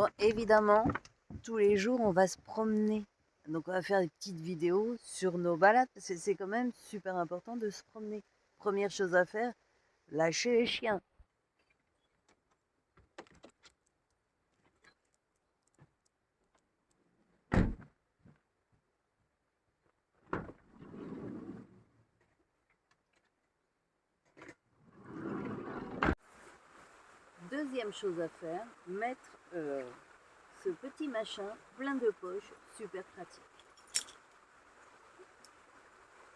Bon, évidemment, tous les jours, on va se promener. Donc, on va faire des petites vidéos sur nos balades, parce que c'est quand même super important de se promener. Première chose à faire, lâcher les chiens. Deuxième chose à faire, mettre ce petit machin plein de poches, super pratique.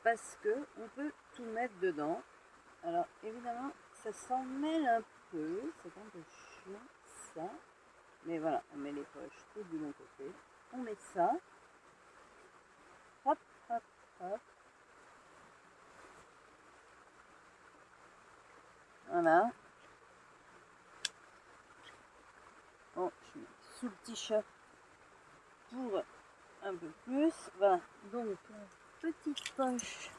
Parce que on peut tout mettre dedans. Alors, évidemment, ça s'en mêle un peu, c'est un peu chiant, ça. Mais voilà, on met les poches tout du bon côté. On met ça. Hop, hop, hop. Voilà. Bon, je mets sous le t-shirt pour un peu plus. Voilà. Donc, petite poche.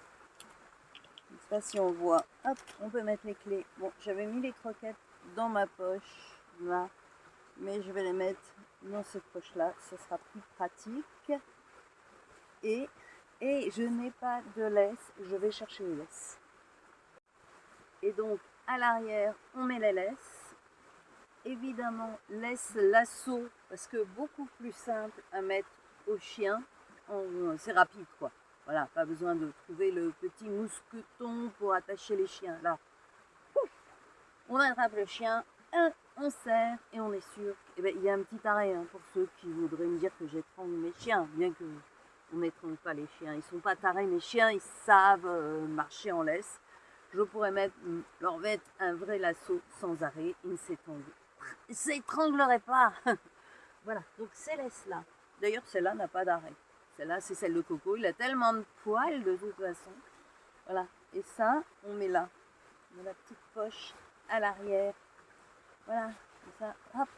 Je sais pas si on voit. Hop, on peut mettre les clés. Bon, j'avais mis les croquettes dans ma poche, là. Mais je vais les mettre dans cette poche-là. Ce sera plus pratique. Et je n'ai pas de laisse. Je vais chercher les laisses. Et donc, à l'arrière, on met les laisses. Évidemment, laisse lasso, parce que beaucoup plus simple à mettre au chien. C'est rapide, quoi. Voilà, pas besoin de trouver le petit mousqueton pour attacher les chiens. Là, on attrape le chien, on serre et on est sûr. Et ben, il y a un petit arrêt pour ceux qui voudraient me dire que j'étrangle mes chiens, bien que on n'étrangle pas les chiens. Ils sont pas tarés, mes chiens, ils savent marcher en laisse. Je pourrais leur mettre un vrai lasso sans arrêt, ils ne s'étrangleraient pas. Voilà, donc ces laisses-là. D'ailleurs, celle-là n'a pas d'arrêt. Celle-là, c'est celle de Coco. Il a tellement de poils de toute façon. Voilà, et ça, on met là. On met la petite poche à l'arrière. Voilà, comme ça, hop,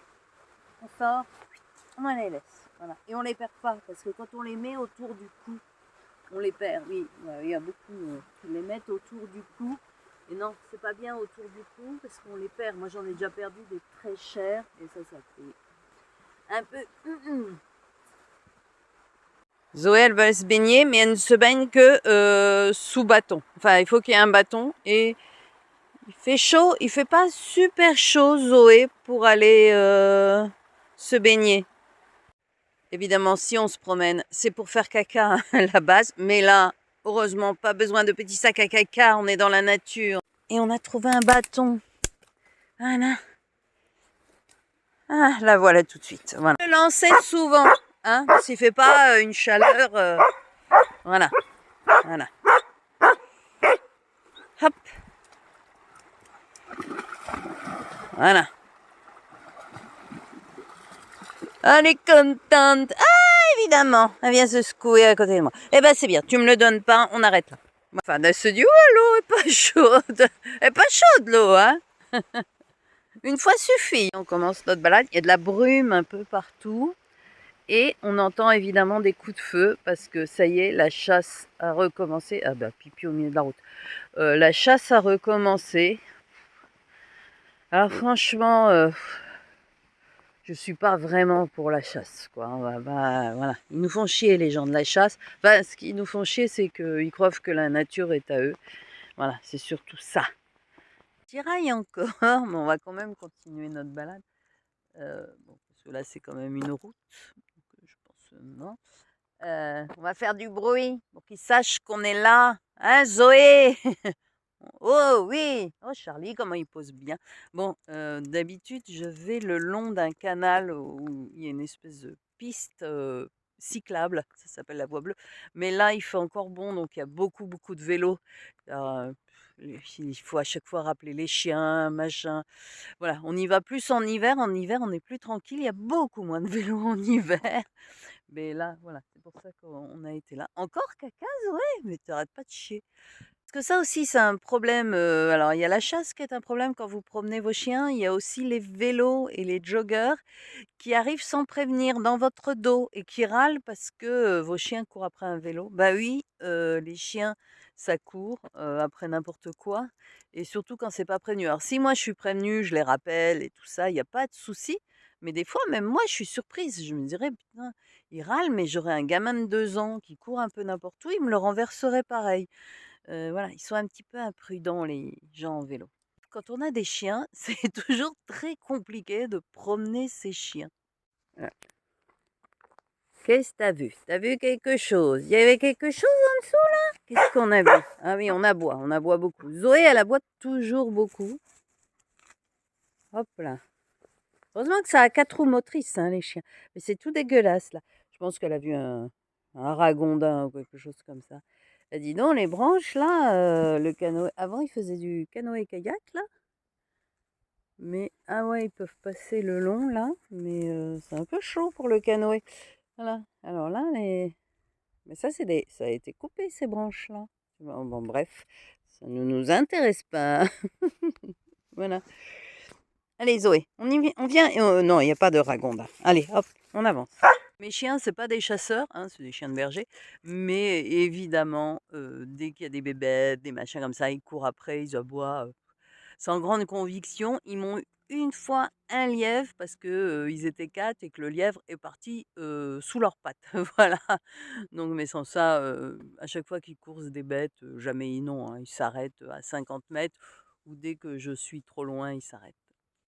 on sort, on les laisse. Voilà, et on les perd pas, parce que quand on les met autour du cou, on les perd, oui. Il y a beaucoup qui les mettent autour du cou. Et non, c'est pas bien autour du cou parce qu'on les perd. Moi, j'en ai déjà perdu des très chers. Et ça fait un peu... Zoé, elle va se baigner, mais elle ne se baigne que sous bâton. Enfin, il faut qu'il y ait un bâton. Et il fait chaud. Il fait pas super chaud, Zoé, pour aller se baigner. Évidemment, si on se promène, c'est pour faire caca à la base. Mais là, heureusement, pas besoin de petits sacs à caca. On est dans la nature. Et on a trouvé un bâton. Voilà. Ah, la voilà tout de suite. Voilà. Le lancer souvent, hein, s'il fait pas une chaleur. Voilà. Voilà. Hop. Voilà. Elle est contente. Ah, évidemment. Elle vient se secouer à côté de moi. Eh ben, c'est bien. Tu me le donnes pas, on arrête là. Enfin, elle se dit, oh, l'eau est pas chaude. Elle est pas chaude, l'eau, hein. Une fois suffit. On commence notre balade. Il y a de la brume un peu partout. Et on entend évidemment des coups de feu parce que ça y est, la chasse a recommencé. Ah bah, pipi au milieu de la route. La chasse a recommencé. Alors franchement, je suis pas vraiment pour la chasse, quoi. Voilà. Ils nous font chier, les gens de la chasse. Enfin, ce qu'ils nous font chier, c'est qu'ils croient que la nature est à eux. Voilà, c'est surtout ça. Tiraille encore, mais on va quand même continuer notre balade. Bon, parce que là, c'est quand même une route. Donc, je pense non. On va faire du bruit pour qu'ils sachent qu'on est là. Hein, Zoé? Oh oui! Oh Charlie, comment il pose bien. Bon, d'habitude, je vais le long d'un canal où il y a une espèce de piste cyclable, ça s'appelle la Voie Bleue. Mais là, il fait encore bon, donc il y a beaucoup, beaucoup de vélos. Euh, il faut à chaque fois rappeler les chiens, machin. Voilà, on y va plus en hiver. En hiver, on est plus tranquille. Il y a beaucoup moins de vélos en hiver. Mais là, voilà, c'est pour ça qu'on a été là. Encore caca, Zoé? Mais t'arrêtes pas de chier. Parce que ça aussi, c'est un problème. Alors, il y a la chasse qui est un problème quand vous promenez vos chiens. Il y a aussi les vélos et les joggers qui arrivent sans prévenir dans votre dos et qui râlent parce que vos chiens courent après un vélo. Bah oui, les chiens, ça court après n'importe quoi. Et surtout quand c'est pas prévenu. Alors, si moi je suis prévenue, je les rappelle et tout ça, il n'y a pas de souci. Mais des fois, même moi, je suis surprise. Je me dirais, putain, il râle, mais j'aurais un gamin de 2 ans qui court un peu n'importe où, il me le renverserait pareil. Voilà, ils sont un petit peu imprudents, les gens en vélo. Quand on a des chiens, c'est toujours très compliqué de promener ses chiens. Voilà. Qu'est-ce que t'as vu? T'as vu quelque chose? Il y avait quelque chose en dessous là? Qu'est-ce qu'on a vu? Ah oui, on aboie beaucoup. Zoé, elle aboie toujours beaucoup. Hop là. Heureusement que ça a 4 roues motrices, hein, les chiens. Mais c'est tout dégueulasse là. Je pense qu'elle a vu un ragondin ou quelque chose comme ça. Elle dit non, les branches là, le canoë. Avant, ils faisaient du canoë-kayak là. Mais ah ouais, ils peuvent passer le long là. Mais c'est un peu chaud pour le canoë. Voilà. Alors là, mais ça, ça a été coupé ces branches là. Bon, bref, ça ne nous intéresse pas. Voilà. Allez Zoé, on vient. Non, il n'y a pas de ragondin. Allez, hop, on avance. Mes chiens, c'est pas des chasseurs, hein, c'est des chiens de berger. Mais évidemment, dès qu'il y a des bébêtes, des machins comme ça, ils courent après, ils aboient sans grande conviction. Ils m'ont une fois un lièvre parce que ils étaient 4 et que le lièvre est parti sous leurs pattes. Voilà. Donc, mais sans ça, à chaque fois qu'ils coursent des bêtes, jamais ils n'ont, hein, ils s'arrêtent à 50 mètres ou dès que je suis trop loin, ils s'arrêtent.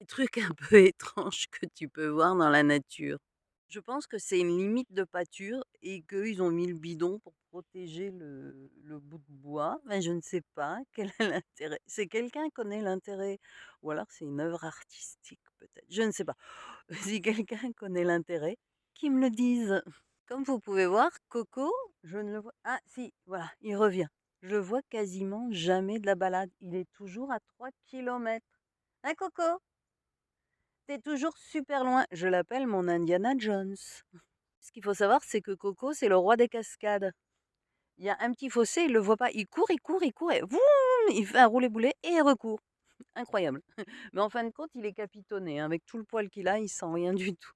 Des trucs un peu étranges que tu peux voir dans la nature. Je pense que c'est une limite de pâture et qu'eux, ils ont mis le bidon pour protéger le bout de bois. Mais je ne sais pas quel est l'intérêt. C'est quelqu'un qui connaît l'intérêt, ou alors c'est une œuvre artistique peut-être. Je ne sais pas. Si quelqu'un connaît l'intérêt, qu'il me le dise. Comme vous pouvez voir, Coco, je ne le vois. Ah si, voilà, il revient. Je le vois quasiment jamais de la balade. Il est toujours à 3 kilomètres. Hein, Coco? T'es toujours super loin. Je l'appelle mon Indiana Jones. Ce qu'il faut savoir, c'est que Coco, c'est le roi des cascades. Il y a un petit fossé, il le voit pas. Il court, et voum, il fait un roulé-boulet et il recourt. Incroyable. Mais en fin de compte, il est capitonné, hein. Avec tout le poil qu'il a, il sent rien du tout.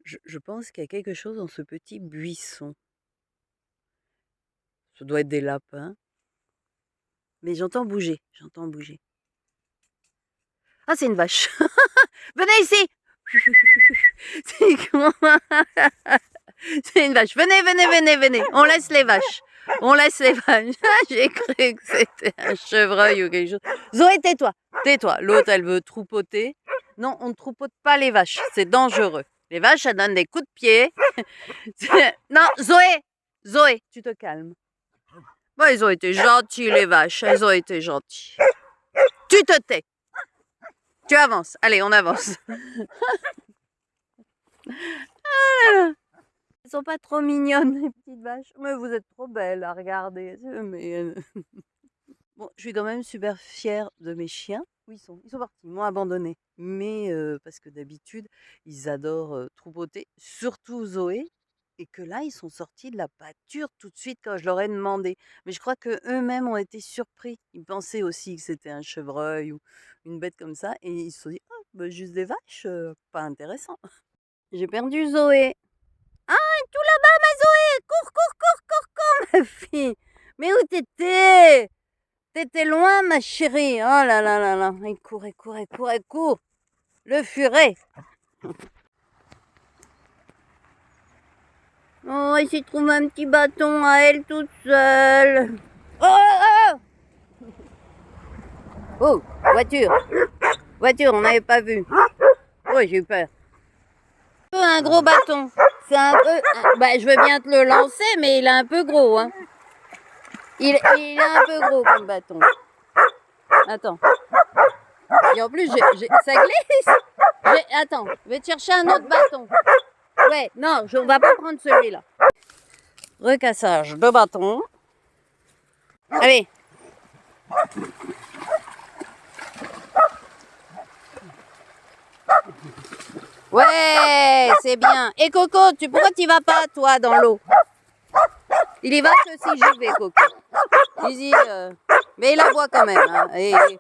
Je pense qu'il y a quelque chose dans ce petit buisson. Ça doit être des lapins. Mais j'entends bouger, j'entends bouger. Ah, c'est une vache. Venez ici. C'est comment? C'est une vache. Venez, venez, venez, venez. On laisse les vaches. On laisse les vaches. J'ai cru que c'était un chevreuil ou quelque chose. Zoé, tais-toi. Tais-toi. L'autre, elle veut troupoter. Non, on ne troupote pas les vaches. C'est dangereux. Les vaches, elles donnent des coups de pied. Non, Zoé. Zoé, tu te calmes. Bon, ils ont été gentils, les vaches. Elles ont été gentilles. Tu te tais. Tu avances. Allez, on avance. Elles sont pas trop mignonnes, les petites vaches. Mais vous êtes trop belles à regarder. Mais bon, je suis quand même super fière de mes chiens. Où ils sont? Ils sont partis, ils m'ont abandonné. Mais parce que d'habitude, ils adorent troupoter, surtout Zoé. Et que là, ils sont sortis de la pâture tout de suite quand je leur ai demandé. Mais je crois que eux-mêmes ont été surpris. Ils pensaient aussi que c'était un chevreuil ou une bête comme ça. Et ils se sont dit, oh, bah, juste des vaches, pas intéressant. J'ai perdu Zoé. Ah, tout là-bas, ma Zoé! Cours, cours, cours, cours, cours, ma fille! Mais où t'étais? T'étais loin, ma chérie. Oh là là là là. Il court, il court, il court, il court. Le furet. Oh, il s'est trouvé un petit bâton à elle toute seule. Oh, oh, oh! Oh, voiture. Voiture, on n'avait pas vu. Oh, j'ai eu peur. Un gros bâton. C'est un peu... Bah, je veux bien te le lancer, mais il est un peu gros, hein. Il est un peu gros comme bâton. Attends. Et en plus, ça glisse. Attends, je vais te chercher un autre bâton. Ouais, non, on va pas prendre celui-là. Recassage de bâton. Allez. Ouais, c'est bien. Et Coco, pourquoi tu vas pas, toi, dans l'eau? Il y va que si j'y vais, Coco. Dis-y, mais il aboie quand même. Hein, et il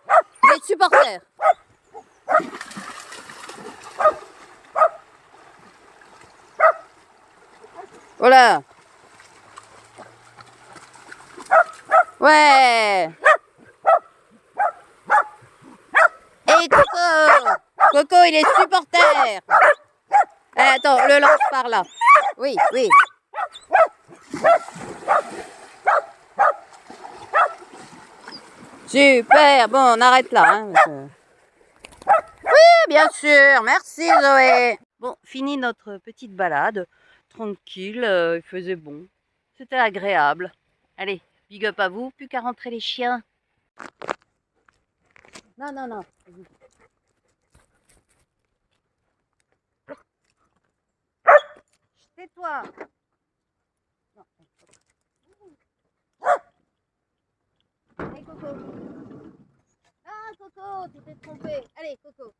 est supporter. Voilà. Ouais. Et Coco. Coco, il est supporter. Attends, le lance par là. Oui, oui. Super, bon, on arrête là. Hein, oui, bien sûr, merci Zoé. Bon, fini notre petite balade. Tranquille, il faisait bon. C'était agréable. Allez, big up à vous, plus qu'à rentrer les chiens. Non, non, non. Tais-toi. Allez, Coco. Ah, Coco, tu t'es trompé. Allez, Coco.